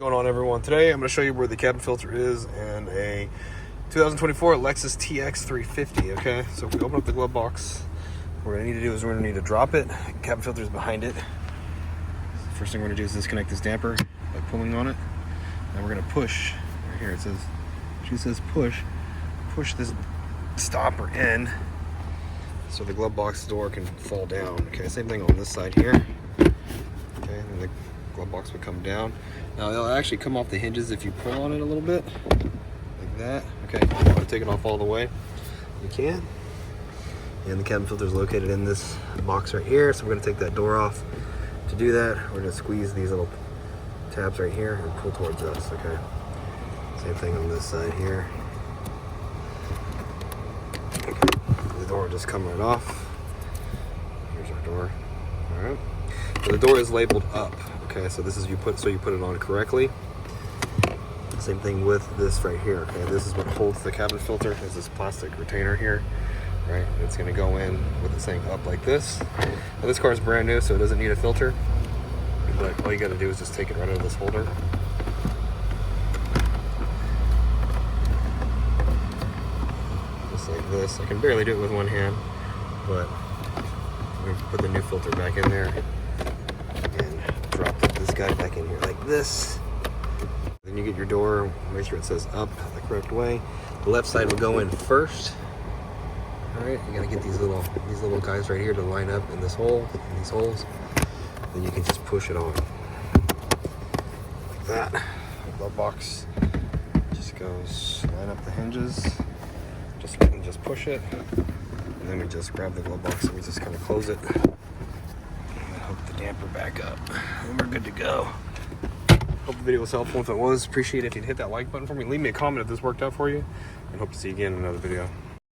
Going on, everyone? Today I'm going to show you where the cabin filter is in a 2024 Lexus TX 350. Okay, so if we open up the glove box, what we're going to need to do is we're going to need to drop it. Cabin filter is behind it. First thing we're going to do is disconnect this damper by pulling on it. And we're going to push right here. It says push this stopper in so the glove box door can fall down. Okay, same thing on this side here. Okay, and the glove box would come down. Now it'll actually come off the hinges if you pull on it a little bit, like that. Okay, if you want to take it off all the way, you can. And the cabin filter is located in this box right here, so we're going to take that door off. To do that, we're going to squeeze these little tabs right here and pull towards us. Okay, same thing on this side here. Okay, the door will just come right off. Here's our door. All right. So the door is labeled up. Okay, so this is you put it on correctly. Same thing with this right here. Okay, this is what holds the cabin filter. Is this plastic retainer here, right? It's going to go in with it saying up like this. Now this car is brand new, so it doesn't need a filter. But all you got to do is just take it right out of this holder. Just like this. I can barely do it with one hand, but I'm going to put the new filter back in there. Drop this guy back in here like this. Then you get your door, make sure it says up the correct way. The left side will go in first. All right, you gotta get these little guys right here to line up in this hole, in these holes. Then you can just push it on like that. The glove box just goes, line up the hinges, just push it, and then we just grab the glove box and we just kind of close it. Hook the damper back up and we're good to go. Hope the video was helpful. If it was, appreciate it if you'd hit that like button for me. Leave me a comment if this worked out for you, and hope to see you again in another video.